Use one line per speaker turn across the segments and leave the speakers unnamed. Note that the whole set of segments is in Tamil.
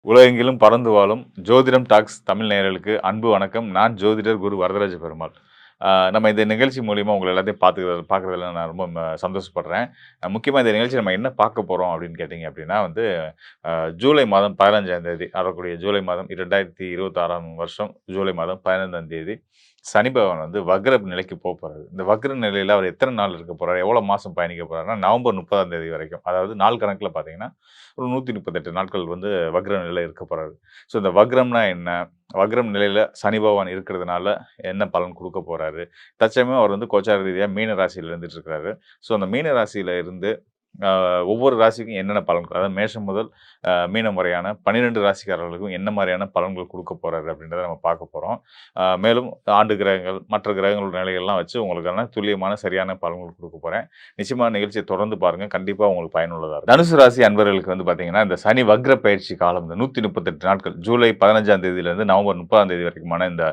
உலகெங்கிலும் பறந்து வாழும் ஜோதிடம் டாக்ஸ் தமிழ் நேயர்களுக்கு அன்பு வணக்கம். நான் ஜோதிடர் குரு வரதராஜ பெருமாள். நம்ம இந்த நிகழ்ச்சி மூலியமா உங்கள எல்லாத்தையும் பார்க்குறதுல நான் ரொம்ப சந்தோஷப்படுறேன். முக்கியமா இந்த நிகழ்ச்சி நம்ம என்ன பார்க்க போறோம் அப்படின்னு கேட்டீங்க அப்படின்னா வந்து, ஜூலை மாதம் 15ஆம் தேதி வரக்கூடிய ஜூலை மாதம் 2026ஆம் வருஷம் ஜூலை மாதம் 15ஆம் தேதி சனி பகவான் வந்து வக்ர நிலைக்கு போறாரு. இந்த வக்ர நிலையில அவர் எத்தனை நாள் இருக்க போறாரு? எவ்வளோ மாசம் பயணிக்க போறாருன்னா, நவம்பர் 30ஆம் தேதி வரைக்கும். அதாவது நாள் கணக்குல பார்த்தீங்கன்னா, ஒரு 138 நாட்கள் வந்து வக்ர நிலை இருக்க போறாரு. ஸோ இந்த வக்ரம்னா என்ன? வக்ரம் நிலையில சனி பகவான் இருக்கிறதுனால என்ன பலன் குடுக்க போறாரு? தற்சமயம் அவர் வந்து கோச்சார ரீதியா மீன ராசியில இருந்துட்டு இருக்கிறாரு. ஸோ அந்த மீன ராசியில இருந்து ஒவ்வொரு ராசிக்கும் என்னென்ன பலன்கள், அதாவது மேஷம் முதல் மீனம் வரையான 12 ராசிக்காரர்களுக்கும் என்ன மாரியான பலன்கள் குடுக்க போறாரு அப்படின்றத நம்ம பார்க்க போறோம். மேலும் ஆண்டு கிரகங்கள், மற்ற கிரகங்களோட நிலைகள்லாம் வச்சு உங்களுக்கான துல்லியமான சரியான பலன்கள் குடுக்க போறேன். நிச்சயமா நிகழ்ச்சிய தொடர்ந்து பாருங்க. கண்டிப்பா உங்களுக்கு பயனுள்ளதா இருக்கும். தனுசு ராசி அன்பர்களுக்கு வந்து பார்த்தீங்கன்னா, இந்த சனி வக்ர பயிற்சி காலம் இந்த 138 நாட்கள் ஜூலை 15ஆம் தேதியிலிருந்து நவம்பர் 30ஆம் தேதி வரைக்குமான இந்த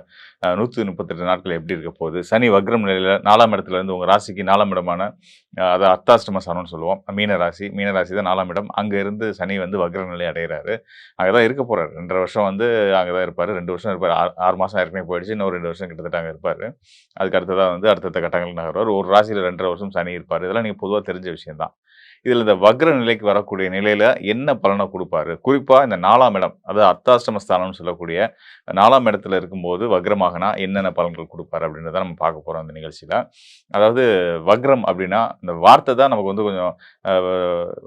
138 நாட்கள் எப்படி இருக்க போகுது? சனி வக்ரம் நிலையில 4ஆம் இடத்துல இருந்து உங்க ராசிக்கு 4ஆம் இடமான அதாவது அர்த்தாஷ்டம ஸ்தானம்னு சொல்லுவோம். மீன ராசி தான் 4ஆம் இடம். அங்க இருந்து சனி வந்து வக்ர நிலை அடைகிறாரு. அங்க தான் இருக்க போறாரு. 2 1/2 வருஷம் வந்து அங்க தான் இருப்பாரு. 2 வருஷம் இருப்பாரு. 6 மாசம் ஏற்கனவே போயிடுச்சு. இன்னும் 2 வருஷம் கிட்டத்தட்ட அங்க இருப்பாரு. அதுக்கு அடுத்ததா வந்து அடுத்தடுத்த கட்டங்களுக்கு நகருவார். ஒரு ராசியில 2 1/2 வருஷம் சனி இருப்பாரு. இதெல்லாம் நீங்க பொதுவா தெரிஞ்ச விஷயம் தான். இதுல இந்த வக்ர நிலைக்கு வரக்கூடிய நிலையில என்ன பலனை குடுப்பாரு? குறிப்பா இந்த 4ஆம் இடம், அதாவது அர்த்தாஷ்டம ஸ்தானம்னு சொல்லக்கூடிய 4ஆம் இடத்துல இருக்கும்போது வக்ரமாகனா என்னென்ன பலன்கள் குடுப்பாரு அப்படின்றத நம்ம பார்க்க போறோம் இந்த நிகழ்ச்சியில. அதாவது வக்ரம் அப்படின்னா, இந்த வார்த்தை தான் நமக்கு வந்து கொஞ்சம் அ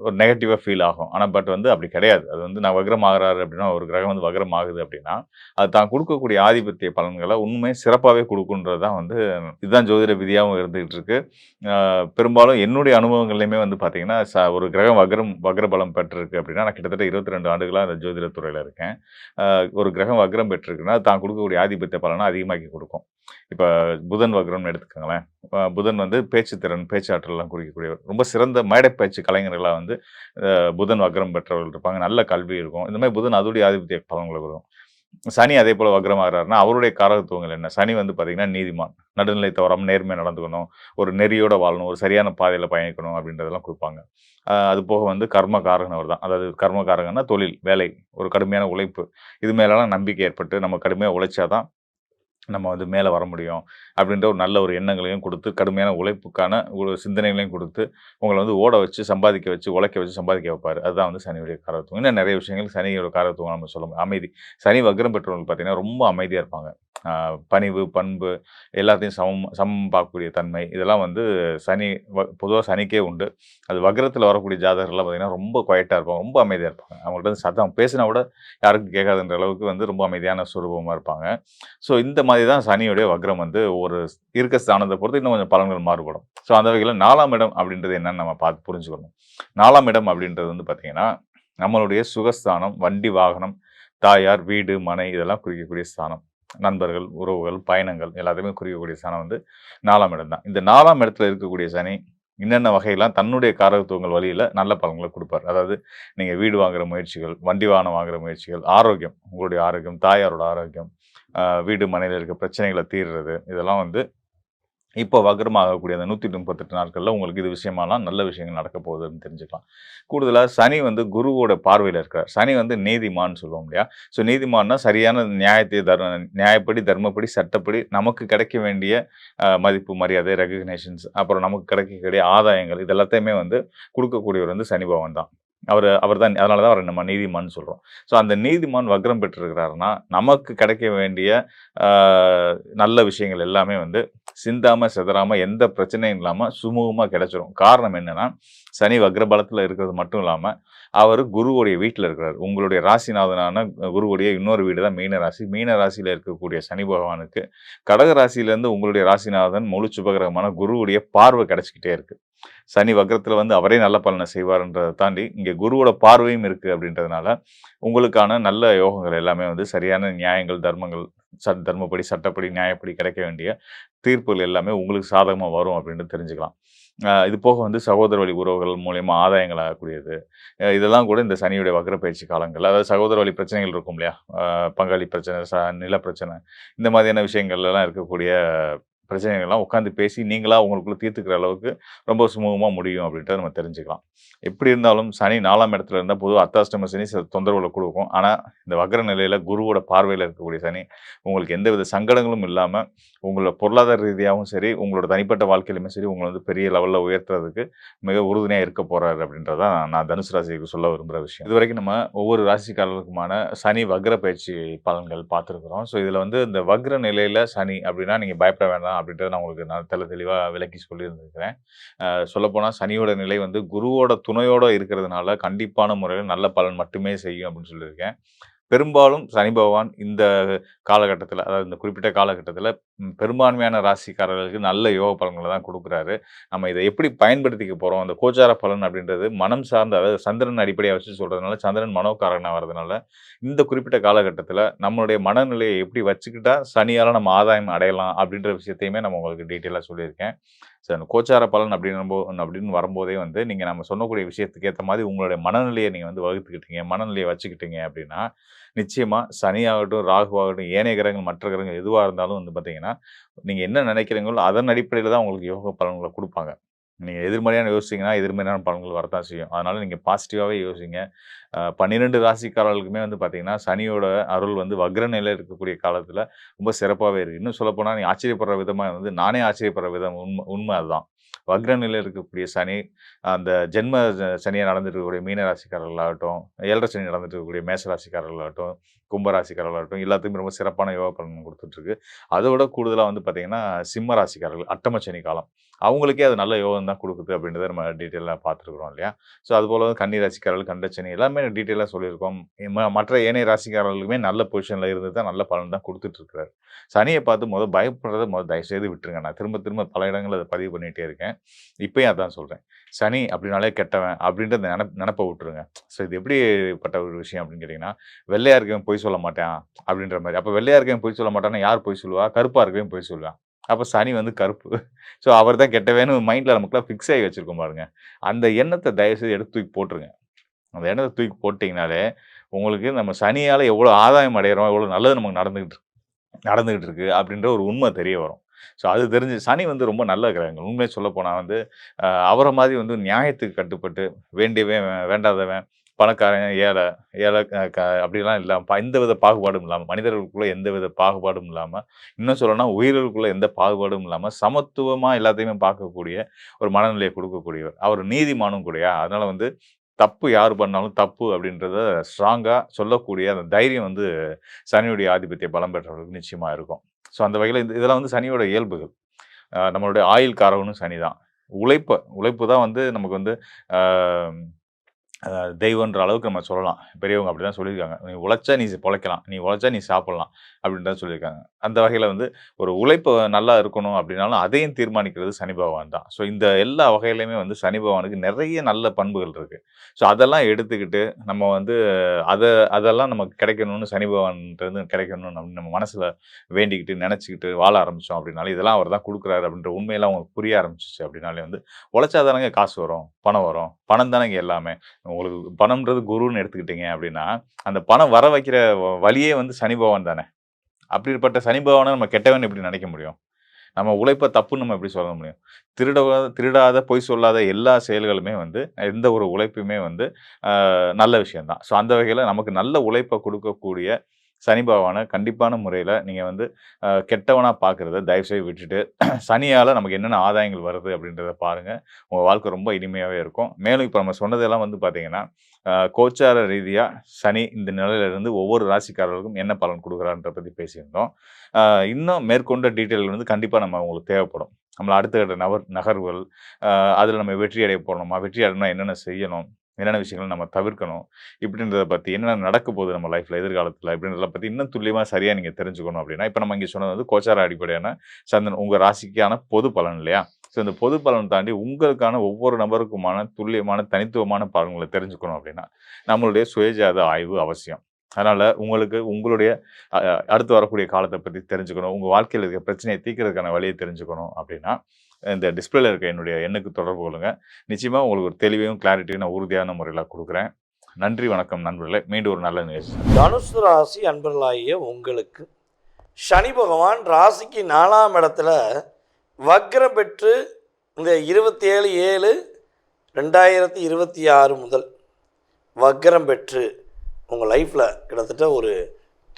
ஒரு நெகட்டிவா ஃபீல் ஆகும். ஆனா வந்து அப்படி கிடையாது. அது வந்து நான் வக்ரம் ஆகுறாரு அப்படின்னா, ஒரு கிரகம் வந்து வக்ரம் ஆகுது அப்படின்னா, அது தான் குடுக்கக்கூடிய ஆதிபத்திய பலன்கள உண்மையா சிறப்பாவே குடுக்குன்றது தான் வந்து இதுதான் ஜோதிட விதியாவும் இருந்துகிட்டு இருக்கு. பெரும்பாலும் என்னுடைய அனுபவங்கள்லயுமே வந்து பார்த்தீங்கன்னா, ஒரு கிரகம் வக்ர பலம் பெற்றிருக்கு அப்படின்னா, நான் கிட்டத்தட்ட 22 ஆண்டுகளா அந்த ஜோதிட துறையில இருக்கேன். ஒரு கிரகம் வக்ரம் பெற்றிருக்குன்னா, தான் குடுக்கக்கூடிய ஆதிபத்திய பலன அதிகமாக்கி குடுக்கும். இப்ப புதன் வக்ரம்னு எடுத்துக்கோங்களேன். புதன் வந்து பேச்சுத்திறன், பேச்சாற்றல்லாம் குறிக்கக்கூடியவர். ரொம்ப சிறந்த மேடை பேச்சு கலைஞர்களா வந்து புதன் வக்ரம் பெற்றவர்கள் இருப்பாங்க. நல்ல கல்வி இருக்கும். இந்த மாரி புதன் அதோடைய ஆதிபத்திய பலன்கள வரும். சனி அதே போல வக்ரமாகுறாருன்னா, அவருடைய காரகத்துவங்கள் என்ன? சனி வந்து பார்த்தீங்கன்னா நீதிமான். நடுநிலை தவறாம நேர்மையா நடந்துக்கணும். ஒரு நெறியோட வாழணும். ஒரு சரியான பாதையில பயணிக்கணும் அப்படின்றதெல்லாம் குடுப்பாங்க. அது போக வந்து கர்மகாரகன் அவர் தான். அதாவது கர்மகாரகன்னா தொழில், வேலை, ஒரு கடுமையான உழைப்பு. இது மேலலாம் நம்பிக்கை ஏற்பட்டு நம்ம கடுமையா உழைச்சா தான் நம்ம வந்து மேல வர முடியும். அப்படின்ற ஒரு நல்ல ஒரு எண்ணங்களையும் குடுத்து, கடுமையான உழைப்புக்கான ஒரு சிந்தனைகளையும் குடுத்து, உங்கள வந்து ஓட வச்சு, சம்பாதிக்க வச்சு, உழைக்க வச்சு சம்பாதிக்க வைப்பாரு. அதுதான் வந்து சனியுடைய காரகத்துவம். இன்னும் நெறைய விஷயங்கள் சனியோட காரகத்துவம் நம்ம சொல்ல முடியும். அமைதி. சனி வக்ரம் பெற்றவர்கள் பார்த்தீங்கன்னா, ரொம்ப அமைதியா இருப்பாங்க. பணிவு, பண்பு எல்லாத்தையும் சமம் பார்க்கக்கூடிய தன்மை. இதெல்லாம் வந்து சனி பொதுவா சனிக்கே உண்டு. அது வக்ரத்தில வரக்கூடிய ஜாதகர்கள்லாம் பார்த்தீங்கன்னா, ரொம்ப குவைட்டா இருப்பாங்க. ரொம்ப அமைதியா இருப்பாங்க. அவங்கள்ட்ட வந்து சத்தம் பேசினா கூட யாருக்கும் கேட்காதுன்ற அளவுக்கு வந்து ரொம்ப அமைதியான சுரூபமா இருப்பாங்க. ஸோ இந்த மாதிரி தான் சனியுடைய வக்ரம் வந்து ஒரு இருக்க ஸ்தானத்த பொறுத்து இன்னும் கொஞ்சம் பலன்கள் மாறுபடும். ஸோ அந்த வகையில 4ஆம் இடம் அப்படின்றது என்னன்னு நம்ம பார்த்து புரிஞ்சுக்கணும். 4ஆம் இடம் அப்படின்றது வந்து பார்த்தீங்கன்னா, நம்மளுடைய சுகஸ்தானம், வண்டி, வாகனம், தாயார், வீடு, மனை இதெல்லாம் குறிக்கக்கூடிய ஸ்தானம். நண்பர்கள், உறவுகள், பயணங்கள் எல்லாத்தையுமே குறிக்கக்கூடிய ஸ்தானம் வந்து 4ஆம் இடம் தான். இந்த 4ஆம் இடத்துல இருக்கக்கூடிய சனி என்னென்ன வகையெல்லாம் தன்னுடைய காரகத்துவங்கள் வழியில நல்ல பலன்கள குடுப்பார். அதாவது நீங்க வீடு வாங்குற முயற்சிகள், வண்டி வாகனம் வாங்குற முயற்சிகள், ஆரோக்கியம், உங்களுடைய ஆரோக்கியம், தாயாரோட ஆரோக்கியம், வீடு மனையில இருக்க பிரச்சனைகள தீர்றது, இதெல்லாம் வந்து இப்போ வக்ரமாகக்கூடிய அந்த 138 நாட்கள்ல உங்களுக்கு இது விஷயமாலாம் நல்ல விஷயங்கள் நடக்க போகுதுன்னு தெரிஞ்சுக்கலாம். கூடுதலா சனி வந்து குருவோட பார்வையில இருக்கிறார். சனி வந்து நீதிமான்னு சொல்லுவோம் இல்லையா? ஸோ நீதிமான்னா சரியான நியாயத்தை நியாயப்படி, தர்மப்படி, சட்டப்படி நமக்கு கிடைக்க வேண்டிய மதிப்பு, மரியாதை, ரெகக்னிஷன்ஸ் அப்புறம் நமக்கு கிடைக்கக்கூடிய ஆதாயங்கள் இது எல்லாத்தையுமே வந்து குடுக்கக்கூடியவர் வந்து சனி பகவான் தான். அவர் தான் அதனால தான் அவர நம்ம நீதிமான்னு சொல்றோம். ஸோ அந்த நீதிமான் வக்ரம் பெற்றிருக்கிறாருன்னா, நமக்கு கிடைக்க வேண்டிய ஆ நல்ல விஷயங்கள் எல்லாமே வந்து சிந்தாம, சிதறாம, எந்த பிரச்சனையும் இல்லாம சுமூகமா கிடைச்சிரும். காரணம் என்னன்னா, சனி வக்ர பலத்துல இருக்கிறது மட்டும் இல்லாம, அவரு குருவுடைய வீட்ல இருக்கிறாரு. உங்களுடைய ராசிநாதனான குருவுடைய இன்னொரு வீடு தான் மீன ராசி. மீன ராசியில இருக்கக்கூடிய சனி பகவானுக்கு, கடக ராசியிலேருந்து உங்களுடைய ராசிநாதன் முழு சுபகிரகமான குருவுடைய பார்வை கிடைச்சுக்கிட்டே இருக்கு. சனி வக்ரத்துல வந்து அவரே நல்ல பலன செய்வாருன்றத தாண்டி, இங்க குருவோட பார்வையும் இருக்கு அப்படின்றதுனால, உங்களுக்கான நல்ல யோகங்கள் எல்லாமே வந்து சரியான நியாயங்கள், தர்மங்கள், தர்மப்படி, சட்டப்படி, நியாயப்படி கிடைக்க வேண்டிய தீர்ப்புகள் எல்லாமே உங்களுக்கு சாதகமா வரும் அப்படின்னு தெரிஞ்சுக்கலாம். இது போக வந்து சகோதர வழி உறவுகள் மூலியமா ஆதாயங்கள் ஆகக்கூடியது. இதெல்லாம் கூட இந்த சனியுடைய வக்ர பயிற்சி காலங்கள். அதாவது சகோதர வழி பிரச்சனைகள் இருக்கும் இல்லையா? பங்காளி பிரச்சனை, நில பிரச்சனை இந்த மாதிரியான விஷயங்கள்லாம் இருக்கக்கூடிய பிரச்சனைகள்லாம் உட்காந்து பேசி நீங்களா உங்களுக்குள்ள தீர்த்துக்கிற அளவுக்கு ரொம்ப சுமூகமா முடியும் அப்படின்றத நம்ம தெரிஞ்சுக்கலாம். எப்படி இருந்தாலும் சனி 4ஆம் இடத்துல இருந்தா பொதுவா அர்த்தாஷ்டம சனி சில தொந்தரவுகள குடுக்கும். ஆனா, இந்த வக்ர நிலையில குருவோட பார்வையில இருக்கக்கூடிய சனி, உங்களுக்கு எந்தவித சங்கடங்களும் இல்லாம, உங்களோட பொருளாதார ரீதியாவும் சரி, உங்களோட தனிப்பட்ட வாழ்க்கையிலுமே சரி, உங்கள வந்து பெரிய லெவல்ல உயர்த்துறதுக்கு மிக உறுதுணையா இருக்க போறாரு அப்படின்றது தான் நான் தனுசு ராசிக்கு சொல்ல விரும்புற விஷயம். இதுவரைக்கும் நம்ம ஒவ்வொரு ராசிக்காரர்களுக்குமான சனி வக்ர பயிற்சி பலன்கள் பார்த்துருக்கிறோம். ஸோ, இதுல வந்து இந்த வக்ர நிலையில சனி அப்படின்னா நீங்க பயப்பட வேண்டாம் அப்படின்றத நான் உங்களுக்கு நான் தெளிவா விளக்கி சொல்லியிருந்திருக்கிறேன். சொல்லப்போனா சனியோட நிலை வந்து குருவோட துணையோட இருக்கிறதுனால கண்டிப்பான முறையில நல்ல பலன் மட்டுமே செய்யும் அப்படின்னு சொல்லியிருக்கேன். பெரும்பாலும் சனி பகவான் இந்த காலகட்டத்தில, அதாவது இந்த குறிப்பிட்ட காலகட்டத்தில பெரும்பான்மையான ராசிக்காரர்களுக்கு நல்ல யோக பலன்கள தான் குடுக்குறாரு. நம்ம இத எப்படி பயன்படுத்திக்க போறோம்? அந்த கோச்சார பலன் அப்படின்றது மனம் சார்ந்த, அதாவது சந்திரன் அடிப்படையா வச்சு சொல்றதுனால, சந்திரன் மனோகாரகனா வரதுனால, இந்த குறிப்பிட்ட காலகட்டத்தில நம்மளுடைய மனநிலையை எப்படி வச்சுக்கிட்டா சனியால நம்ம ஆதாயம் அடையலாம் அப்படின்ற விஷயத்தையுமே நம்ம உங்களுக்கு டீட்டெயிலா சொல்லியிருக்கேன். ஸோ அந்த கோச்சார பலன் அப்படின்னு வரும்போதே வந்து, நீங்க நம்ம சொல்லக்கூடிய விஷயத்துக்கு ஏத்த மாதிரி உங்களுடைய மனநிலைய நீங்க வந்து வகுத்துக்கிட்டீங்க, மனநிலைய வச்சுக்கிட்டீங்க அப்படின்னா, நிச்சயமா சனியாகட்டும், ராகுவாகட்டும், ஏனைய கிரகங்கள், மற்ற கிரகங்கள் எதுவா இருந்தாலும் வந்து பார்த்தீங்கன்னா, நீங்க என்ன நினைக்கிறீங்களோ அதன் அடிப்படையில தான் உங்களுக்கு யோக பலன்கள குடுப்பாங்க. நீங்க எதிர்மறையான யோசிச்சீங்கன்னா, எதிர்மறையான பலன்கள் வரத்தான் செய்யும். அதனால நீங்க பாசிட்டிவாவே யோசிங்க. 12 ராசிக்காரர்களுக்குமே வந்து பார்த்தீங்கன்னா, சனியோட அருள் வந்து வக்ர நிலையில இருக்கக்கூடிய காலத்தில ரொம்ப சிறப்பாவே இருக்கு. இன்னும் சொல்லப்போனா, நீங்க ஆச்சரியப்படுற விதமா வந்து நானே ஆச்சரியப்படுற விதம் உண்ம அதுதான். வக்ர நிலையில இருக்கக்கூடிய சனி, அந்த ஜென்ம சனியா நடந்துட்டு இருக்கக்கூடிய மீன ராசிக்காரர்களாகட்டும், 7 சனி நடந்துட்டு இருக்கக்கூடிய மேஷ ராசிக்காரர்களாகட்டும், கும்ப ராசிக்காரர்களாகட்டும், எல்லாத்துக்குமே ரொம்ப சிறப்பான யோக பலன் குடுத்துட்டுருக்கு. அத விட கூடுதலா வந்து பார்த்தீங்கன்னா, சிம்ம ராசிக்காரர்கள் அட்டம சனி காலம். அவங்களுக்கே அது நல்ல யோகம் தான் குடுக்குது அப்படின்றத நம்ம டீட்டெயிலா பார்த்துருக்கிறோம் இல்லையா? ஸோ, அதுபோல கன்னி ராசிக்காரர்கள், கண்டசனி எல்லாமே டீட்டெயிலா சொல்லியிருக்கோம். மற்ற ஏனைய ராசிக்காரர்களுக்குமே நல்ல பொசிஷன்ல இருந்து தான் நல்ல பலன் தான் குடுத்துட்டு இருக்கிறாரு. சனிய பார்த்து பயப்படுறத தயவுசெய்து விட்டுருங்க. நான் திரும்ப திரும்ப பல இடங்கள்ல அத பதிவு பண்ணிட்டே இருக்கேன். இப்பயும் அதான் சொல்றேன். சனி அப்படின்னாலே கெட்டவன் அப்படின்ற அந்த நெனப்ப விட்டுருங்க. ஸோ, இது எப்படிப்பட்ட ஒரு விஷயம் அப்படின்னு கேட்டீங்கன்னா, வெள்ளையா இருக்கவன் பொய் சொல்ல மாட்டான் அப்படின்ற மாரி. அப்ப வெள்ளையா இருக்கவன் பொய் சொல்ல மாட்டான்னா யார் பொய் சொல்லுவா? கருப்பா இருக்கவன் பொய் சொல்லுவான். அப்ப சனி வந்து கருப்பு. ஸோ, அவர் தான் கெட்டவன்னு மைண்ட்ல நமக்குலாம் ஃபிக்ஸ் ஆகி வச்சிருக்கோம் பாருங்க. அந்த எண்ணத்த தயவுசெய்து எடுத்து தூக்கி போட்டுருங்க. அந்த எண்ணத்த தூக்கி போட்டீங்கனாலே, உங்களுக்கு நம்ம சனியால எவ்வளோ ஆதாயம் அடையறோம், எவ்வளோ நல்லது நமக்கு நடந்துகிட்டு இருக்கு அப்படின்ற ஒரு உண்மை தெரிய வரும். ஸோ, அது தெரிஞ்சு சனி வந்து ரொம்ப நல்ல கிரகங்கள். உண்மைய சொல்லப்போனா வந்து, அவர மாதிரி வந்து நியாயத்துக்கு கட்டுப்பட்டு, வேண்டியவன், வேண்டாதவன், பணக்காரன், ஏழை, ஏழை அப்படிலாம் இல்லாம, எந்தவித பாகுபாடும் இல்லாம, மனிதர்களுக்குள்ள எந்தவித பாகுபாடும் இல்லாம, இன்னும் சொல்லணும்னா உயிர்களுக்குள்ள எந்த பாகுபாடும் இல்லாம, சமத்துவமா எல்லாத்தையுமே பார்க்கக்கூடிய ஒரு மனநிலையை குடுக்கக்கூடியவர். அவர் நீதிமானும் கூடயா. அதனால வந்து தப்பு யார் பண்ணாலும் தப்பு அப்படின்றத ஸ்ட்ராங்கா சொல்லக்கூடிய அந்த தைரியம் வந்து சனியுடைய ஆதிபத்திய பலம் பெற்றவர்களுக்கு நிச்சயமா இருக்கும். ஸோ, அந்த வகையில இதெல்லாம் வந்து சனியோட இயல்புகள். நம்மளுடைய ஆயுள் காரகனும் சனி தான். உழைப்பு தான் வந்து நமக்கு வந்து ஆ தெய்வம்ன்ற அளவுக்கு நம்ம சொல்லலாம். பெரியவங்க அப்படிதான் சொல்லியிருக்காங்க. "நீ உழைச்சா நீ பொழைக்கலாம். நீ உழைச்சா நீ சாப்பிடலாம்." அப்படின்றத சொல்லியிருக்காங்க. அந்த வகையில வந்து ஒரு உழைப்பு நல்லா இருக்கணும் அப்படின்னாலும், அதையும் தீர்மானிக்கிறது சனி பகவான் தான். ஸோ, இந்த எல்லா வகையிலயுமே வந்து சனி பகவானுக்கு நெறைய நல்ல பண்புகள் இருக்கு. ஸோ, அதெல்லாம் எடுத்துக்கிட்டு நம்ம வந்து அத அதெல்லாம் நமக்கு கிடைக்கணும்னு சனி பகவான்ட்டருந்து கிடைக்கணும்னு நம்ம மனசுல வேண்டிக்கிட்டு, நெனச்சுக்கிட்டு வாழ ஆரம்பிச்சோம் அப்படின்னாலே, இதெல்லாம் அவர் தான் குடுக்குறாரு அப்படின்ற உண்மையெல்லாம் உங்களுக்கு புரிய ஆரம்பிச்சுச்சு அப்படின்னாலே வந்து, உழைச்சா தானங்க காசு வரும், பணம் வரும். பணம் தானங்க எல்லாமே. உங்களுக்கு பணம்ன்றது குருன்னு எடுத்துக்கிட்டீங்க அப்படின்னா, அந்த பணம் வர வைக்கிற வழியே வந்து சனி பகவான் தானே. அப்படிப்பட்ட சனி பகவான நம்ம கெட்டவன்னு எப்படி நினைக்க முடியும்? நம்ம உழைப்ப தப்புன்னு நம்ம எப்படி சொல்ல முடியும்? திருடாத, பொய் சொல்லாத எல்லா செயல்களுமே வந்து, எந்த ஒரு உழைப்புமே வந்து நல்ல விஷயம் தான். ஸோ, அந்த வகையில நமக்கு நல்ல உழைப்ப குடுக்கக்கூடிய சனி பகவான கண்டிப்பான முறையில நீங்க வந்து கெட்டவனா பார்க்கிறத தயவுசெய்து விட்டுட்டு, சனியால நமக்கு என்னென்ன ஆதாயங்கள் வருது அப்படின்றத பாருங்க. உங்க வாழ்க்கை ரொம்ப இனிமையாவே இருக்கும். மேலும் இப்ப நம்ம சொன்னதெல்லாம் வந்து பார்த்தீங்கன்னா, கோச்சார ரீதியா சனி இந்த நிலையில இருந்து ஒவ்வொரு ராசிக்காரர்களுக்கும் என்ன பலன் குடுக்குறார்ன்றத பத்தி பேசியிருந்தோம். அ இன்னும் மேற்கொண்ட டீட்டெயில் வந்து கண்டிப்பா உங்களுக்கு தேவைப்படும். நம்மள அடுத்த கட்ட நகர்வுகள், அ அதில நம்ம வெற்றி அடைய போறோமா? வெற்றி அடையணும்னா என்னென்ன செய்யணும்? என்னென்ன விஷயங்கள் நம்ம தவிர்க்கணும்? இப்படின்றத பத்தி என்னென்ன நடக்க போகுது நம்ம லைஃப்ல எதிர்காலத்தில இப்படின்றத பத்தி இன்னும் துல்லியமா சரியா நீங்க தெரிஞ்சுக்கணும் அப்படின்னா, இப்ப நம்ம இங்க சொன்னது வந்து கோச்சார அடிப்படையான சந்திரன் உங்க ராசிக்கான பொது பலன் இல்லையா? ஸோ இந்த பொது பலன் தாண்டி உங்களுக்கான ஒவ்வொரு நபருக்குமான துல்லியமான தனித்துவமான பலன்கள தெரிஞ்சுக்கணும் அப்படின்னா, நம்மளுடைய சுயஜாத ஆய்வு அவசியம். அதனால உங்களுக்கு உங்களுடைய அ அடுத்து வரக்கூடிய காலத்த பத்தி தெரிஞ்சுக்கணும். உங்க வாழ்க்கையில இருக்க பிரச்சனைய தீர்க்கிறதுக்கான வழிய தெரிஞ்சுக்கணும் அப்படின்னா, இந்த டிஸ்ப்ளேல இருக்க என்னுடைய எண்ணுக்கு தொடர்பு கொள்ளுங்க. நிச்சயமா உங்களுக்கு ஒரு தெளிவையும், கிளாரிட்டியும் நான் உறுதியான முறையில குடுக்குறேன். நன்றி, வணக்கம் நண்பர்களே. மீண்டும் ஒரு நல்ல நிகழ்ச்சி.
தனுசு ராசி அன்பர்களாகிய உங்களுக்கு சனி பகவான் ராசிக்கு 4ஆம் இடத்துல வக்ரம் பெற்று இந்த 27/7/2026 முதல் வக்ரம் பெற்று உங்கள் லைஃப்பில் கிட்டத்தட்ட ஒரு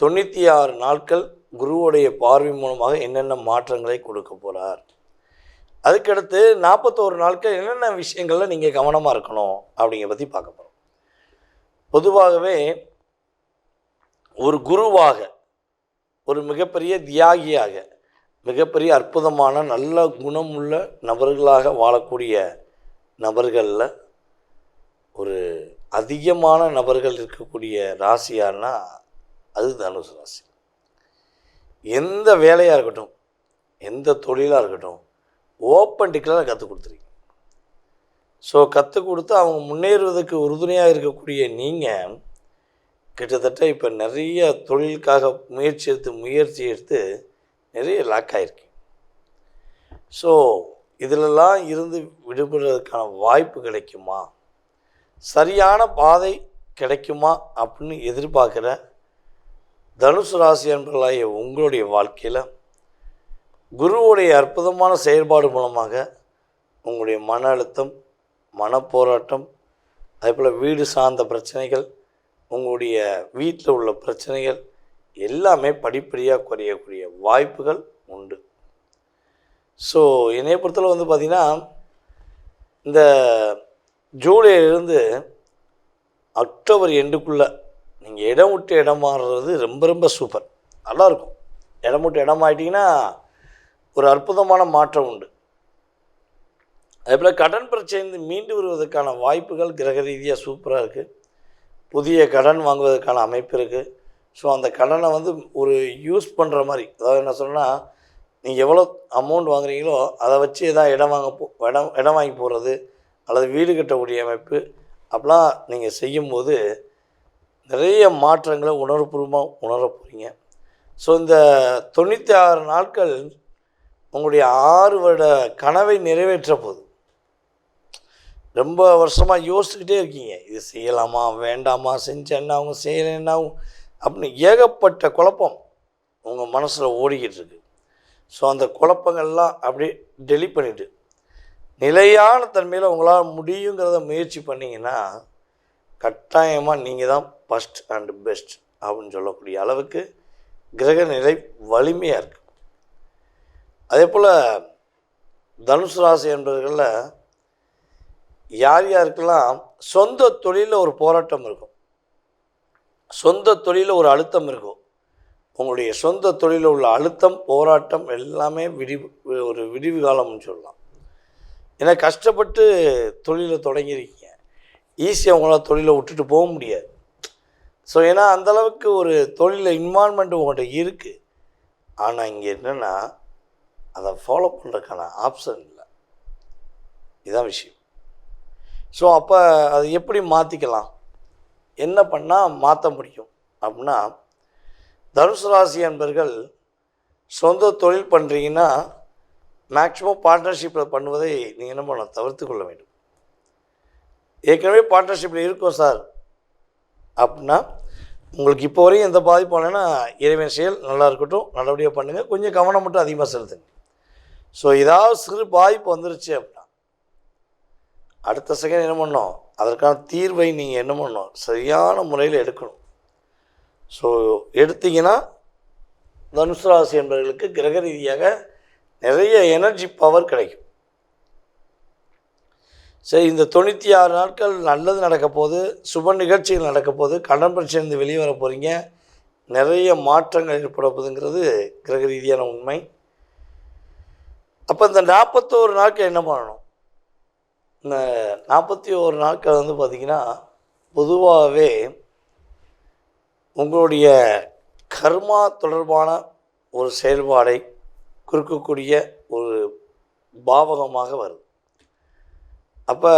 96 நாட்கள் குருவுடைய பார்வை மூலமாக என்னென்ன மாற்றங்களை கொடுக்க போகிறார். அதுக்கடுத்து 41 நாட்கள் என்னென்ன விஷயங்களில் நீங்கள் கவனமாக இருக்கணும் அப்படிங்கிற பற்றி பார்க்க போகிறோம். பொதுவாகவே ஒரு குருவாக, ஒரு மிகப்பெரிய தியாகியாக, மிகப்பெரிய அற்புதமான நல்ல குணமுள்ள நபர்களாக வாழக்கூடிய நபர்களில் ஒரு அதிகமான நபர்கள் இருக்கக்கூடிய ராசியானா அது தனுசு ராசி. எந்த வேலையாக இருக்கட்டும், எந்த தொழிலாக இருக்கட்டும், ஓப்பன் டிக்ளராக கற்றுக் கொடுத்துருக்கீங்க. ஸோ கற்றுக் கொடுத்து அவங்க முன்னேறுவதற்கு உறுதுணையாக இருக்கக்கூடிய நீங்கள் கிட்டத்தட்ட இப்போ நிறைய தொழிலுக்காக முயற்சி எடுத்து நிறைய லாக் ஆகிருக்கு. ஸோ இதிலெல்லாம் இருந்து விடுபடுறதுக்கான வாய்ப்பு கிடைக்குமா, சரியான பாதை கிடைக்குமா அப்படின்னு எதிர்பார்க்குற தனுசு ராசி அன்பர்களாகிய உங்களுடைய வாழ்க்கையில் குருவுடைய அற்புதமான செயல்பாடு மூலமாக உங்களுடைய மன அழுத்தம், மனப்போராட்டம், அதேபோல் வீடு சார்ந்த பிரச்சனைகள், உங்களுடைய வீட்டில் உள்ள பிரச்சனைகள் எல்லாமே படிப்படியாக குறையக்கூடிய வாய்ப்புகள் உண்டு. ஸோ என்னைய பொறுத்தளவு வந்து பார்த்திங்கன்னா, இந்த ஜூலையிலிருந்து அக்டோபர் எண்டுக்குள்ளே நீங்கள் இடம் விட்டு இடம் மாறுறது ரொம்ப ரொம்ப சூப்பர், நல்லாயிருக்கும். இடம் விட்டு இடம் ஆகிட்டிங்கன்னா ஒரு அற்புதமான மாற்றம் உண்டு. அதேபோல் கடன் பிரச்சனை மீண்டு வருவதற்கான வாய்ப்புகள் கிரக ரீதியாக சூப்பராக இருக்குது. புதிய கடன் வாங்குவதற்கான அமைப்பு இருக்குது. ஸோ அந்த கடனை வந்து ஒரு யூஸ் பண்ணுற மாதிரி, அதாவது என்ன சொன்னால், நீங்கள் எவ்வளோ அமௌண்ட் வாங்குறீங்களோ அதை வச்சு எதாவது இடம் வாங்கி போகிறது அல்லது வீடு கட்டக்கூடிய அமைப்பு அப்படிலாம் நீங்கள் செய்யும்போது நிறைய மாற்றங்களை உணர்வுபூர்வமாக உணர போகிறீங்க. ஸோ இந்த 96 நாட்கள் உங்களுடைய 6 வருட கனவை நிறைவேற்ற போகுது. ரொம்ப வருஷமாக யோசிச்சுக்கிட்டே இருக்கீங்க, இது செய்யலாமா வேண்டாமா, செஞ்சேன்னா அவங்க செய்யலைன்னா அப்படின்னு ஏகப்பட்ட குழப்பம் உங்கள் மனசில் ஓடிக்கிட்டு இருக்கு. ஸோ அந்த குழப்பங்கள்லாம் அப்படியே டெலிட் பண்ணிவிட்டு நிலையான தன்மையில் உங்களால் முடியுங்கிறத முயற்சி பண்ணிங்கன்னா கட்டாயமாக நீங்கள் தான் ஃபஸ்ட் அண்ட் பெஸ்ட் அப்படின்னு சொல்லக்கூடிய அளவுக்கு கிரக நிலை வலிமையாக இருக்குது. அதே போல் தனுசு ராசி என்பவர்களில் யார் யாருக்கெல்லாம் சொந்த தொழிலில் ஒரு போராட்டம் இருக்கும், சொந்த தொழிலில் ஒரு அழுத்தம் இருக்கும், உங்களுடைய சொந்த தொழிலில் உள்ள அழுத்தம் போராட்டம் எல்லாமே ஒரு விடிவு காலம்னு சொல்லலாம். ஏன்னா கஷ்டப்பட்டு தொழிலை தொடங்கியிருக்கீங்க, ஈஸியாக உங்களால் தொழிலை விட்டுட்டு போக முடியாது. ஸோ ஏன்னா அந்தளவுக்கு ஒரு தொழிலில் இன்வால்மெண்ட் உங்கள்கிட்ட இருக்குது. ஆனால் இங்கே என்னென்னா அதை ஃபாலோ பண்ணுறதுக்கான ஆப்ஷன் இல்லை, இதுதான் விஷயம். ஸோ அப்போ அதை எப்படி மாற்றிக்கலாம், என்ன பண்ணால் மாற்ற முடியும் அப்படின்னா, தனுசு ராசி என்பர்கள் சொந்த தொழில் பண்ணுறீங்கன்னா மேக்ஸிமம் பார்ட்னர்ஷிப்பில் பண்ணுவதை நீங்கள் என்ன பண்ண தவிர்த்து கொள்ள வேண்டும். ஏற்கனவே பார்ட்னர்ஷிப்பில் இருக்கோம் சார் அப்படின்னா உங்களுக்கு இப்போ வரையும் எந்த பாதிப்பும் இல்லைன்னா இறைவன் செயல் நல்லா இருக்கட்டும், நல்லபடியாக பண்ணுங்கள், கொஞ்சம் கவனம் மட்டும் அதிகமாக செலுத்துங்க. ஸோ ஏதாவது சிறு பாதிப்பு வந்துருச்சு அப்படின்னா அடுத்த செகண்ட் என்ன பண்ணணும், அதற்கான தீர்வை நீங்கள் என்ன பண்ணணும், சரியான முறையில் எடுக்கணும். ஸோ எடுத்தீங்கன்னா தனுசு ராசி என்பவர்களுக்கு கிரக ரீதியாக நிறைய எனர்ஜி பவர் கிடைக்கும். சரி, இந்த 96 நாட்கள் நல்லது நடக்க போது, சுப நிகழ்ச்சிகள் நடக்க போது, கடன் பிரச்சனை வெளியே வர போகிறீங்க, நிறைய மாற்றங்கள் ஏற்பட போகுதுங்கிறது கிரக ரீதியான உண்மை. அப்போ இந்த 41 நாட்கள் என்ன பண்ணணும், இந்த 41 நாட்கள் வந்து பார்த்திங்கன்னா பொதுவாகவே உங்களுடைய கர்மா தொடர்பான ஒரு செயல்பாடை குறிக்கக்கூடிய ஒரு பாவகமாக வருது. அப்போ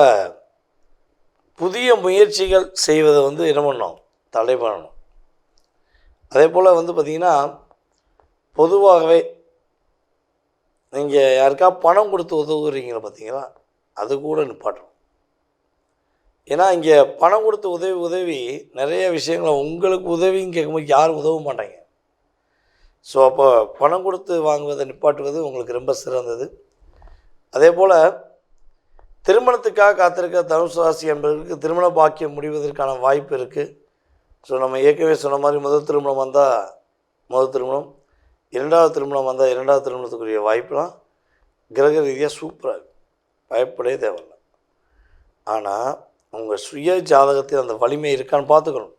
புதிய முயற்சிகள் செய்வதை வந்து என்ன பண்ணணும், தடை பண்ணணும். அதே போல் வந்து பார்த்திங்கன்னா பொதுவாகவே நீங்கள் யாருக்கா பணம் கொடுத்து உதவுறீங்களா பார்த்தீங்களா, அது கூட நிப்பாட்டணும். ஏன்னா இங்கே பணம் கொடுத்து உதவி நிறைய விஷயங்களை உங்களுக்கு உதவின்னு கேட்கும்போது யாரும் உதவ மாட்டாங்க. ஸோ அப்போ பணம் கொடுத்து வாங்குவதை நிப்பாட்டுவது உங்களுக்கு ரொம்ப சிறந்தது. அதே போல் திருமணத்துக்காக காத்திருக்க தனுசு ராசி என்பவர்களுக்கு திருமண பாக்கியம் முடிவதற்கான வாய்ப்பு இருக்குது. ஸோ நம்ம ஏற்கனவே சொன்ன மாதிரி முதல் திருமணம் வந்தால் முதல் திருமணம், இரண்டாவது திருமணம் வந்தால் இரண்டாவது திருமணத்துக்குரிய வாய்ப்புலாம் கிரக ரீதியாக சூப்பராக இருக்குது. பயப்படவே தேவையில்லை. ஆனால் உங்கள் சுய ஜாதகத்தில் அந்த வலிமை இருக்கான்னு பார்த்துக்கணும்.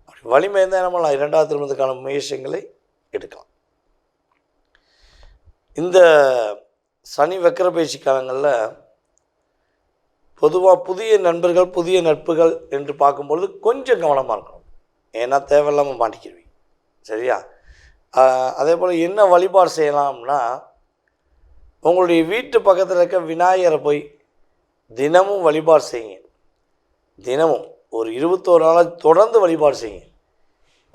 அப்படி வலிமை இருந்தால் என்ன பண்ணலாம், இரண்டாவது திருமணத்துக்கான முயற்சிகளை எடுக்கலாம். இந்த சனி வக்கர பயிற்சி காலங்களில் பொதுவாக புதிய நண்பர்கள் புதிய நட்புகள் என்று பார்க்கும்பொழுது கொஞ்சம் கவனமாக இருக்கணும். ஏன்னா தேவையில்லாமல் மாட்டிக்கிடுவீங்க. சரியா? அதே போல் என்ன வழிபாடு செய்யலாம்னா, உங்களுடைய வீட்டு பக்கத்தில் இருக்க விநாயகரை போய் தினமும் வழிபாடு செய்யுங்க. தினமும் ஒரு 21 நாளாக தொடர்ந்து வழிபாடு செய்யுங்க.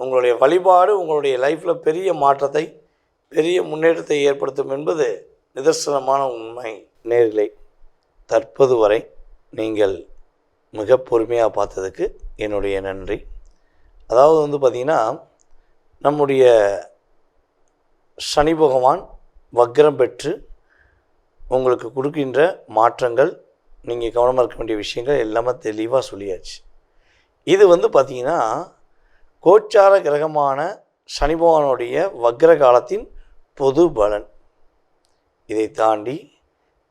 உங்களுடைய வழிபாடு உங்களுடைய லைஃப்பில் பெரிய மாற்றத்தை பெரிய முன்னேற்றத்தை ஏற்படுத்தும் என்பது நிதர்சனமான உண்மை. நேயர்களே, தற்போது வரை நீங்கள் மிக பொறுமையாக பார்த்ததுக்கு என்னுடைய நன்றி. அதாவது பார்த்திங்கன்னா, நம்முடைய சனி பகவான் வக்ரம் பெற்று உங்களுக்கு கொடுக்கின்ற மாற்றங்கள், நீங்கள் கவனமாக இருக்க வேண்டிய விஷயங்கள் எல்லாமே தெளிவாக சொல்லியாச்சு. இது பார்த்திங்கன்னா கோச்சார கிரகமான சனி பகவானுடைய வக்ர காலத்தின் பொது பலன். இதை தாண்டி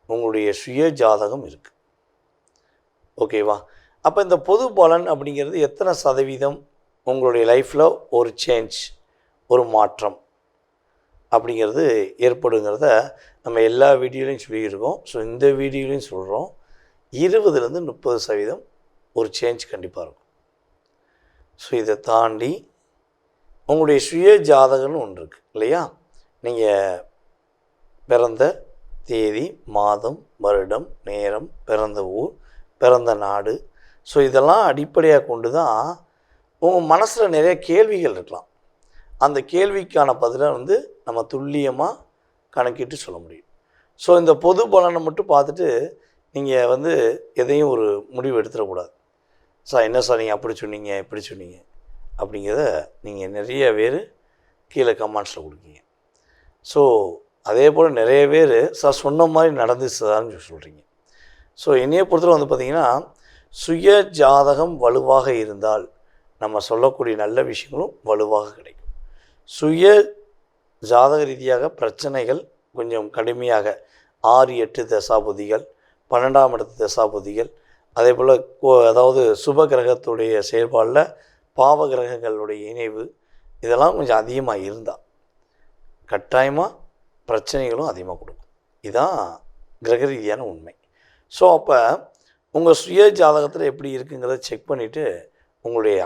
உங்களுடைய சுய ஜாதகம் இருக்குது. ஓகேவா? அப்போ இந்த பொது பலன் அப்படிங்கிறது எத்தனை சதவீதம் உங்களுடைய லைஃப்பில் ஒரு சேஞ்ச், ஒரு மாற்றம் அப்படிங்கிறது ஏற்படுங்கிறத நம்ம எல்லா வீடியோலையும் சொல்லியிருக்கோம். ஸோ இந்த வீடியோலையும் சொல்கிறோம். 20லேருந்து 30% ஒரு சேஞ்ச் கண்டிப்பாக இருக்கும். ஸோ இதை தாண்டி உங்களுடைய சுய ஜாதகம்னு ஒன்று இருக்குது இல்லையா? நீங்கள் பிறந்த தேதி, மாதம், வருடம், நேரம், பிறந்த ஊர், பிறந்த நாடு, ஸோ இதெல்லாம் அடிப்படையாக கொண்டு தான் உங்கள் மனசில் நிறைய கேள்விகள் இருக்கலாம். அந்த கேள்விக்கான பதிலை நம்ம துல்லியமாக கணக்கிட்டு சொல்ல முடியும். ஸோ இந்த பொது பலனை மட்டும் பார்த்துட்டு நீங்கள் எதையும் ஒரு முடிவு எடுத்துடக்கூடாது. சார் என்ன சார் நீங்கள் அப்படி சொன்னீங்க இப்படி சொன்னீங்க அப்படிங்கிறத நீங்கள் நிறைய பேர் கீழே கமெண்ட்ஸில் கொடுக்கீங்க. ஸோ அதே போல் நிறைய பேர் சார் சொன்ன மாதிரி நடந்துச்சுதான்னு சொல்கிறீங்க. ஸோ என்னையை பொறுத்தவரை பார்த்திங்கன்னா, சுய ஜாதகம் வலுவாக இருந்தால் நம்ம சொல்லக்கூடிய நல்ல விஷயங்களும் வலுவாக கிடைக்கும். சுய ஜாதக ரீதியாக பிரச்சனைகள் கொஞ்சம் கடுமையாக 6, 8 தசாபுதிகள், 12ஆம் இடத்து தசாபுதிகள், அதே போல் அதாவது சுப கிரகத்துடைய செயல்பாடில் பாவ கிரகங்களுடைய இணைவு, இதெல்லாம் கொஞ்சம் அதிகமாக இருந்தால் கட்டாயமாக பிரச்சனைகளும் அதிகமாக கொடுக்கும். இதுதான் கிரக ரீதியான உண்மை. ஸோ அப்போ உங்கள் சுய ஜாதகத்தில் எப்படி இருக்குங்கிறத செக் பண்ணிவிட்டு உங்களுடைய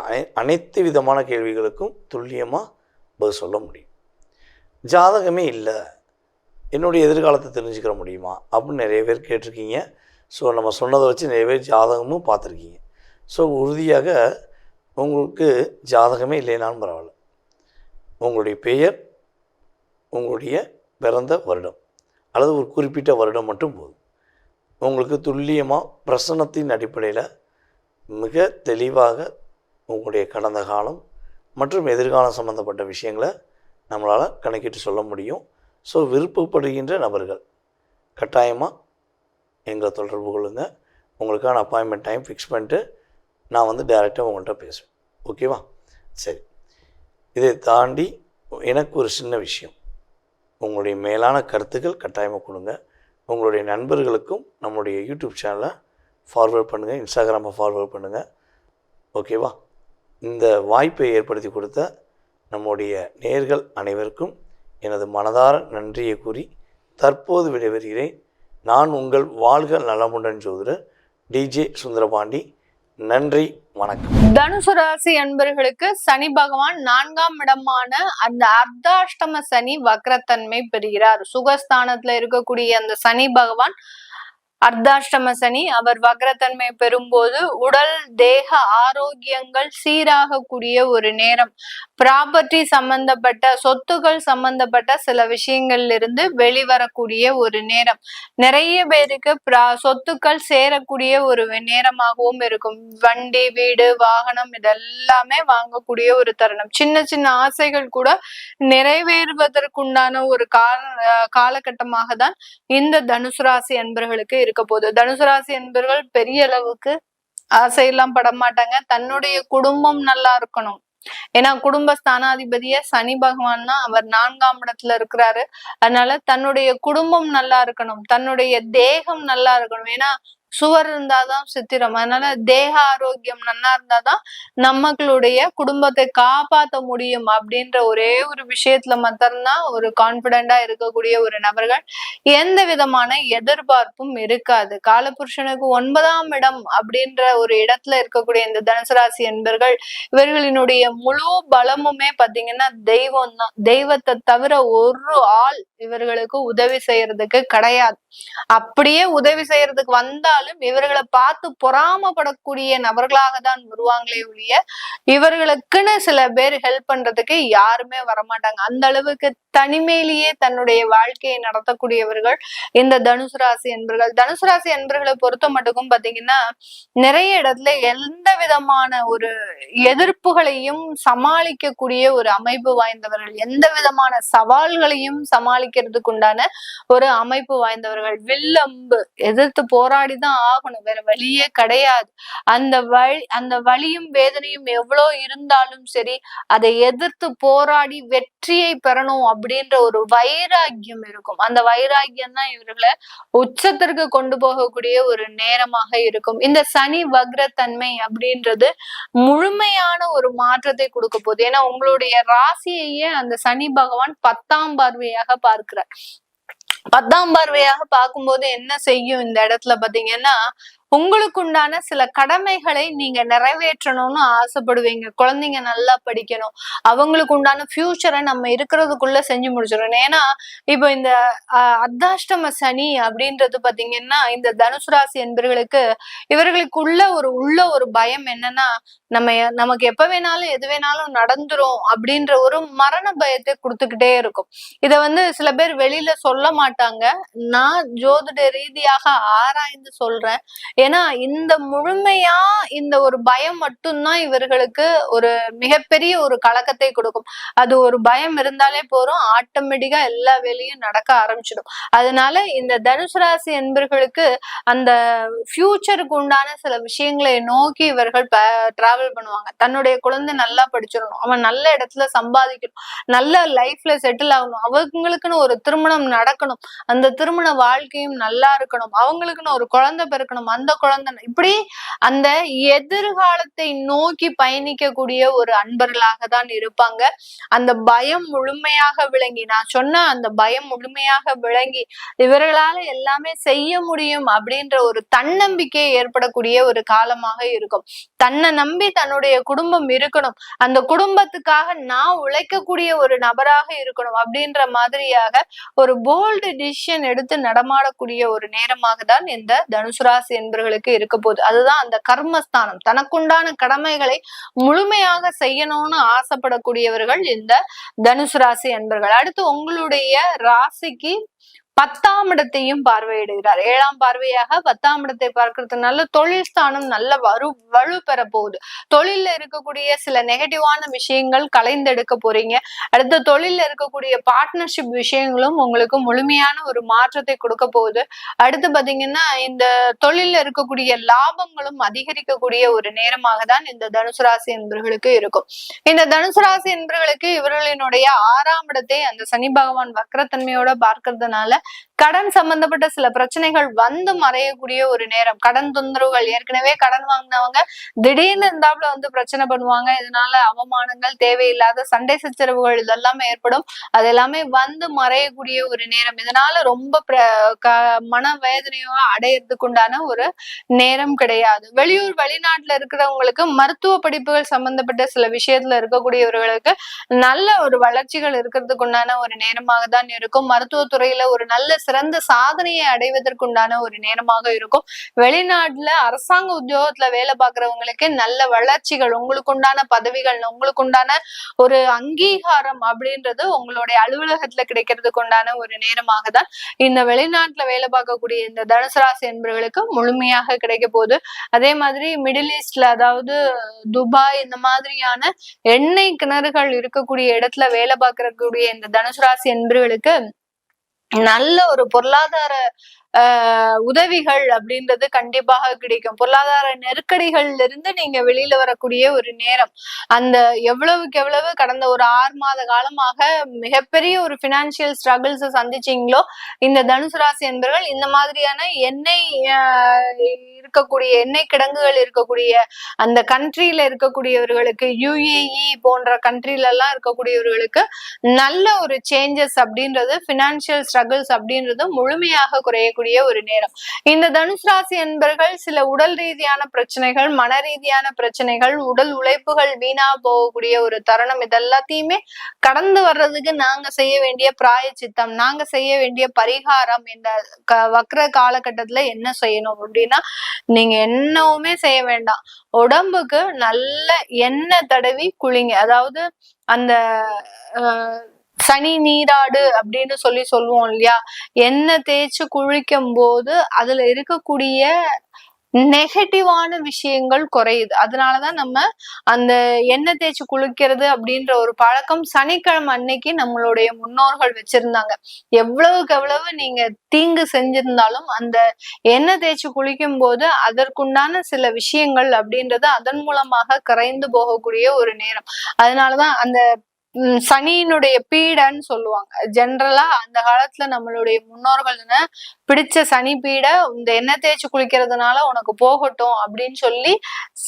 அனைத்து விதமான கேள்விகளுக்கும் துல்லியமாக பதில் சொல்ல முடியும். ஜாதகமே இல்லை, என்னுடைய எதிர்காலத்தை தெரிஞ்சுக்கிற முடியுமா அப்படின்னு நிறைய பேர் கேட்டிருக்கீங்க. ஸோ நம்ம சொன்னதை வச்சு நிறைய பேர் ஜாதகமும் பார்த்துருக்கீங்க. ஸோ உறுதியாக உங்களுக்கு ஜாதகமே இல்லைனாலும் பரவாயில்ல, உங்களுடைய பெயர், உங்களுடைய பிறந்த வருடம் அல்லது ஒரு குறிப்பிட்ட வருடம் மட்டும் போதும். உங்களுக்கு துல்லியமாக பிரசன்னத்தின் அடிப்படையில் மிக தெளிவாக உங்களுடைய கடந்த காலம் மற்றும் எதிர்காலம் சம்பந்தப்பட்ட விஷயங்களை நம்மளால் கணக்கிட்டு சொல்ல முடியும். ஸோ விருப்பப்படுகின்ற நபர்கள் கட்டாயமாக எங்களை தொடர்பு கொள்ளுங்க. உங்களுக்கான அப்பாயின்மெண்ட் டைம் ஃபிக்ஸ் பண்ணிட்டு நான் டைரெக்டாக உங்கள்கிட்ட பேசுவேன். ஓகேவா? சரி, இதை தாண்டி எனக்கு ஒரு சின்ன விஷயம், உங்களுடைய மேலான கருத்துக்கள் கட்டாயமாக கொடுங்க. உங்களுடைய நண்பர்களுக்கும் நம்முடைய யூடியூப் சேனலை ஃபார்வர்ட் பண்ணுங்கள், இன்ஸ்டாகிராமை ஃபார்வர்ட் பண்ணுங்கள். ஓகேவா? இந்த வாய்ப்பை ஏற்படுத்தி கொடுத்த நம்முடைய நேயர்கள் அனைவருக்கும் எனது மனதார நன்றியை கூறி தற்போது விடைபெறுகிறேன். நான் உங்கள் வாழ்க நலமுடன் ஜோதிடர் டிஜே சுந்தரபாண்டி. நன்றி, வணக்கம்.
தனுசு ராசி அன்பர்களுக்கு சனி பகவான் 4ஆம் இடமான அந்த அர்த்தாஷ்டம சனி வக்ரத்தன்மை பெறுகிறார். சுகஸ்தானத்துல இருக்கக்கூடிய அந்த சனி பகவான் அர்த்தாஷ்டம சனி அவர் வக்ரத்தன்மை பெறும்போது உடல் தேக ஆரோக்கியங்கள் சீராகக்கூடிய ஒரு நேரம். ப்ராப்பர்ட்டி சம்பந்தப்பட்ட சொத்துக்கள் சம்பந்தப்பட்ட சில விஷயங்கள்ல இருந்து வெளிவரக்கூடிய ஒரு நேரம். நிறைய பேருக்கு சொத்துக்கள் சேரக்கூடிய ஒரு நேரமாகவும் இருக்கும். வண்டி, வீடு, வாகனம் இதெல்லாமே வாங்கக்கூடிய ஒரு தருணம். சின்ன சின்ன ஆசைகள் கூட நிறைவேறுவதற்குண்டான ஒரு காலகட்டமாக தான் இந்த தனுசு ராசி அன்பர்களுக்கு இருக்க போகுது. தனுசு ராசி அன்பர்கள் பெரிய அளவுக்கு ஆசையெல்லாம் பட மாட்டாங்க. தன்னுடைய குடும்பம் நல்லா இருக்கணும். ஏன்னா குடும்ப ஸ்தானாதிபதிய சனி பகவான் தான், அவர் 4ஆம் இடத்துல இருக்கிறாரு. அதனால தன்னுடைய குடும்பம் நல்லா இருக்கணும், தன்னுடைய தேகம் நல்லா இருக்கணும். ஏன்னா சுவர் இருந்தாதான் சித்திரம். அதனால தேக ஆரோக்கியம் நல்லா இருந்தாதான் நம்மளுடைய குடும்பத்தை காப்பாற்ற முடியும் அப்படின்ற ஒரே ஒரு விஷயத்துல மட்டும்தான் ஒரு கான்பிடண்டா இருக்கக்கூடிய ஒரு நபர்கள். எந்த விதமான எதிர்பார்ப்பும் இருக்காது. காலபுருஷனுக்கு 9ஆம் இடம் அப்படின்ற ஒரு இடத்துல இருக்கக்கூடிய இந்த தனுசு ராசி என்பர்கள், இவர்களினுடைய முழு பலமுமே பாத்தீங்கன்னா தெய்வம் தான். தெய்வத்தை தவிர ஒரு ஆள் இவர்களுக்கு உதவி செய்யறதுக்கு கிடையாது. அப்படியே உதவி செய்யறதுக்கு வந்தாலும் இவர்களை பார்த்து பொறாமப்படக்கூடிய நபர்களாக தான் வருவாங்களே ஒழிய இவர்களுக்குன்னு சில பேர் ஹெல்ப் பண்றதுக்கு யாருமே வரமாட்டாங்க. அந்த அளவுக்கு தனிமையிலேயே தன்னுடைய வாழ்க்கையை நடத்தக்கூடியவர்கள் இந்த தனுசு ராசி என்பர்கள். தனுசு ராசி என்பர்களை பொறுத்த மட்டுக்கும் பாத்தீங்கன்னா நிறைய இடத்துல எந்த விதமான ஒரு எதிர்ப்புகளையும் சமாளிக்கக்கூடிய ஒரு அமைப்பு வாய்ந்தவர்கள், எந்த விதமான சவால்களையும் சமாளிக்கிறதுக்கு உண்டான ஒரு அமைப்பு வாய்ந்தவர்கள். வில்லம்பு எதிர்த்து போராடிதான் ஆகணும், வேற வழியே கிடையாது. அந்த வலியும் வேதனையும் எவ்வளவு இருந்தாலும் சரி அதை எதிர்த்து போராடி வெற்றியை பெறணும் அப்படின்ற ஒரு வைராக்கியம் இருக்கும். அந்த வைராக்கியம் தான் இவர்களை உச்சத்திற்கு கொண்டு போகக்கூடிய ஒரு நேரமாக இருக்கும். இந்த சனி வக்ரத்தன்மை அப்படின்றது முழுமையான ஒரு மாற்றத்தை கொடுக்க போகுது. ஏன்னா உங்களுடைய ராசியையே அந்த சனி பகவான் 10ஆம் பார்வையாக பார்க்கிறார். 10ஆம் பார்வையாக பார்க்கும்போது என்ன செய்யும் இந்த இடத்துல பாத்தீங்கன்னா, உங்களுக்கு உண்டான சில கடமைகளை நீங்க நிறைவேற்றணும்னு ஆசைப்படுவீங்க. குழந்தைங்க நல்லா படிக்கணும், அவங்களுக்கு உண்டான ஃபியூச்சரை நம்ம இருக்கிறதுக்குள்ள செஞ்சு முடிச்சிடணும். ஏன்னா இப்போ இந்த அர்த்தாஷ்டம சனி அப்படின்றது பாத்தீங்கன்னா இந்த தனுசு ராசி என்பவர்களுக்கு இவர்களுக்குள்ள ஒரு பயம் என்னன்னா, நமக்கு எப்ப வேணாலும் எது வேணாலும் நடந்துரும் அப்படின்ற ஒரு மரண பயத்தை கொடுத்துக்கிட்டே இருக்கும். இத சில பேர் வெளியில சொல்ல மாட்டாங்க. நான் ஜோதிட ரீதியாக ஆராய்ந்து சொல்றேன். ஏன்னா இந்த முழுமையா இந்த ஒரு பயம் மட்டும்தான் இவர்களுக்கு ஒரு மிகப்பெரிய ஒரு கலக்கத்தை கொடுக்கும். அது ஒரு பயம் இருந்தாலே போறோம், ஆட்டோமேட்டிக்கா எல்லா வேலையும் நடக்க ஆரம்பிச்சிடும். அதனால இந்த தனுசு ராசி என்பர்களுக்கு அந்த ஃபியூச்சருக்கு உண்டான சில விஷயங்களை நோக்கி இவர்கள் டிராவல் பண்ணுவாங்க. தன்னுடைய குழந்தை நல்லா படிச்சிடணும், அவன் நல்ல இடத்துல சம்பாதிக்கணும், நல்ல லைஃப்ல செட்டில் ஆகணும், அவங்களுக்குன்னு ஒரு திருமணம் நடக்கணும், அந்த திருமண வாழ்க்கையும் நல்லா இருக்கணும், அவங்களுக்குன்னு ஒரு குழந்தை பிறக்கணும், அந்த குழந்தை இப்படி அந்த எதிர்காலத்தை நோக்கி பயணிக்கக்கூடிய ஒரு அன்பர்களாக தான் இருப்பாங்க. அந்த பயம் முழுமையாக விளங்கி, நான் சொன்ன அந்த பயம் முழுமையாக விளங்கி இவர்களால எல்லாமே செய்ய முடியும் அப்படின்ற ஒரு தன்னம்பிக்கை ஏற்படக்கூடிய ஒரு காலமாக இருக்கும். தன்னை நம்பி தன்னுடைய குடும்பம் இருக்கணும், அந்த குடும்பத்துக்காக நான் உழைக்கக்கூடிய ஒரு நபராக இருக்கணும் அப்படின்ற மாதிரியாக ஒரு போல்டு டிசிஷன் எடுத்து நடமாடக்கூடிய ஒரு நேரமாக தான் இந்த தனுசு ராசி என்பவர்களுக்கு இருக்க போகுது. அதுதான் அந்த கர்மஸ்தானம். தனக்குண்டான கடமைகளை முழுமையாக செய்யணும்னு ஆசைப்படக்கூடியவர்கள் இந்த தனுசு ராசி என்பவர்கள். அடுத்து உங்களுடைய ராசிக்கு 10ஆம் இடத்தையும் பார்வையிடுகிறார். 7ஆம் பார்வையாக 10ஆம் இடத்தை பார்க்கறதுனால தொழில் ஸ்தானம் நல்ல வலு பெற போகுது. தொழில இருக்கக்கூடிய சில நெகட்டிவான விஷயங்கள் கலைந்தெடுக்க போறீங்க. அடுத்த தொழில இருக்கக்கூடிய பார்ட்னர்ஷிப் விஷயங்களும் உங்களுக்கு முழுமையான ஒரு மாற்றத்தை கொடுக்க போகுது. அடுத்து பாத்தீங்கன்னா இந்த தொழில இருக்கக்கூடிய லாபங்களும் அதிகரிக்கக்கூடிய ஒரு நேரமாக தான் இந்த தனுசு ராசி என்பவர்களுக்கு இருக்கும். இந்த தனுசு ராசி என்பவர்களுக்கு இவர்களினுடைய 6ஆம் இடத்தை அந்த சனி பகவான் வக்ரத்தன்மையோட பார்க்கறதுனால கடன் சம்பந்தப்பட்ட சில பிரச்சனைகள் மறையக்கூடிய ஒரு நேரம். கடன் தொந்தரவுகள், ஏற்கனவே கடன் வாங்கினவங்க திடீர்னு இருந்தாப்புல பிரச்சனை பண்ணுவாங்க. இதனால அவமானங்கள், தேவையில்லாத சண்டை சச்சரவுகள் இதெல்லாமே ஏற்படும். அது எல்லாமே மறையக்கூடிய ஒரு நேரம். இதனால ரொம்ப மன வேதனையோ அடையறதுக்கு உண்டான ஒரு நேரம் கிடையாது. வெளியூர் வெளிநாட்டுல இருக்கிறவங்களுக்கு மருத்துவ படிப்புகள் சம்பந்தப்பட்ட சில விஷயத்துல இருக்கக்கூடியவர்களுக்கு நல்ல ஒரு வளர்ச்சிகள் இருக்கிறதுக்கு உண்டான ஒரு நேரமாக தான் இருக்கும். மருத்துவத்துறையில ஒரு நல்ல சிறந்த சாதனையை அடைவதற்குண்டான ஒரு நேரமாக இருக்கும். வெளிநாட்டுல அரசாங்க உத்தியோகத்துல வேலை பார்க்கறவங்களுக்கு நல்ல வளர்ச்சிகள், உங்களுக்கு உண்டான பதவிகள், உங்களுக்கு உண்டான ஒரு அங்கீகாரம் அப்படின்றது உங்களுடைய அலுவலகத்துல கிடைக்கிறதுக்கு உண்டான ஒரு நேரமாக தான் இந்த வெளிநாட்டுல வேலை பார்க்கக்கூடிய இந்த தனுசு ராசி என்பவர்களுக்கு முழுமையாக கிடைக்க போகுது. அதே மாதிரி மிடில் ஈஸ்ட்ல, அதாவது துபாய், இந்த மாதிரியான எண்ணெய் கிணறுகள் இருக்கக்கூடிய இடத்துல வேலை பார்க்கக்கூடிய இந்த தனுசு ராசி என்பவர்களுக்கு நல்ல ஒரு பொருளாதார உதவிகள் அப்படின்றது கண்டிப்பாக கிடைக்கும். பொருளாதார நெருக்கடிகள்ல இருந்து நீங்க வெளியில வரக்கூடிய ஒரு நேரம். அந்த எவ்வளவுக்கு எவ்வளவு கடந்த ஒரு 6 மாத காலமாக மிகப்பெரிய ஒரு பினான்சியல் ஸ்ட்ரகிள்ஸ் சந்திச்சீங்களோ, இந்த தனுசு ராசி என்பவர்கள் இந்த மாதிரியான எண்ணெய் இருக்கக்கூடிய எண்ணெய் கிடங்குகள் இருக்கக்கூடிய அந்த கண்ட்ரியில இருக்கக்கூடியவர்களுக்கு, UAE போன்ற கண்ட்ரில எல்லாம் இருக்கக்கூடியவர்களுக்கு நல்ல ஒரு சேஞ்சஸ் அப்படின்றது, பினான்சியல் ஸ்ட்ரகிள்ஸ் அப்படின்றது முழுமையாக குறையக்கூடிய ஒரு நேரம். இந்த தனுசு ராசி என்பர்கள் சில உடல் ரீதியான பிரச்சனைகள், மன ரீதியான பிரச்சனைகள், உடல் உழைப்புகள் வீணா போகக்கூடிய ஒரு தருணம், இதெல்லாத்தையுமே கடந்து வர்றதுக்கு நாங்க செய்ய வேண்டிய பிராயச்சித்தம், நாங்க செய்ய வேண்டிய பரிகாரம், இந்த வக்ர காலகட்டத்துல என்ன செய்யணும் அப்படின்னா, நீங்க என்னவுமே செய்ய வேண்டாம். உடம்புக்கு நல்ல எண்ணெய் தடவி குளிங்க. அதாவது அந்த சனி நீராடு அப்படின்னு சொல்லுவோம் இல்லையா, எண்ணெய் தேய்ச்சு குளிக்கும் போது அதுல இருக்கக்கூடிய நெகட்டிவான விஷயங்கள் குறையுது. அதனாலதான் நம்ம அந்த எண்ணெய் தேய்ச்சி குளிக்கிறது அப்படின்ற ஒரு பழக்கம் சனிக்கிழமை அன்னைக்கு நம்மளுடைய முன்னோர்கள் வச்சிருந்தாங்க. எவ்வளவுக்கு எவ்வளவு நீங்க தீங்கு செஞ்சிருந்தாலும் அந்த எண்ணெய் தேய்ச்சி குளிக்கும் போது அதற்குண்டான சில விஷயங்கள் அப்படின்றது அதன் மூலமாக கரைந்து போகக்கூடிய ஒரு நேரம். அதனாலதான் அந்த சனியினுடைய பீடன்னு சொல்லுவாங்க. ஜென்ரலா அந்த காலத்துல நம்மளுடைய முன்னோர்கள் பிடிச்ச சனி பீடை இந்த எண்ணெய் தேய்ச்சி குளிக்கிறதுனால உனக்கு போகட்டும் அப்படின்னு சொல்லி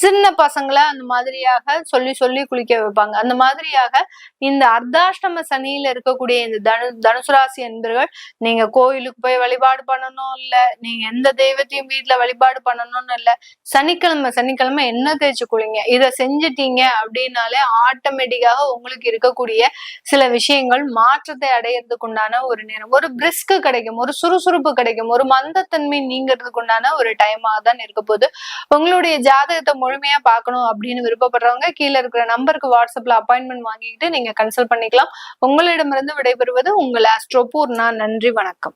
சின்ன பசங்களை அந்த மாதிரியாக சொல்லி குளிக்க வைப்பாங்க. அந்த மாதிரியாக இந்த அர்த்தாஷ்டம சனியில இருக்கக்கூடிய இந்த தனுசு ராசி என்பர்கள் நீங்க கோயிலுக்கு போய் வழிபாடு பண்ணணும் இல்ல, நீங்க எந்த தெய்வத்தையும் வீட்டுல வழிபாடு பண்ணணும்னு இல்ல, சனிக்கிழமை எண்ணெய் தேய்ச்சி குளிங்க. இதை செஞ்சுட்டீங்க அப்படின்னாலே ஆட்டோமேட்டிக்காக உங்களுக்கு இருக்கக்கூடிய சில விஷயங்கள் மாற்றத்தை அடையிறதுக்கு உண்டான ஒரு நேரம், ஒரு பிரிஸ்க் கிடைக்கும், ஒரு சுறுசுறுப்பு கிடைக்கும், ஒரு மந்தத்தன்மை நீங்கிறதுக்கு உண்டான ஒரு டைமாக தான் இருக்க போகுது. உங்களுடைய ஜாதகத்தை முழுமையா பார்க்கணும் அப்படின்னு விருப்பப்படுறவங்க கீழே இருக்கிற நம்பருக்கு வாட்ஸ்அப்ல அப்பாயின்மெண்ட் வாங்கிக்கிட்டு நீங்க கன்சல்ட் பண்ணிக்கலாம். உங்களிடமிருந்து விடைபெறுவது உங்கள் ஆஸ்ட்ரோ பூர்ணா. நன்றி, வணக்கம்.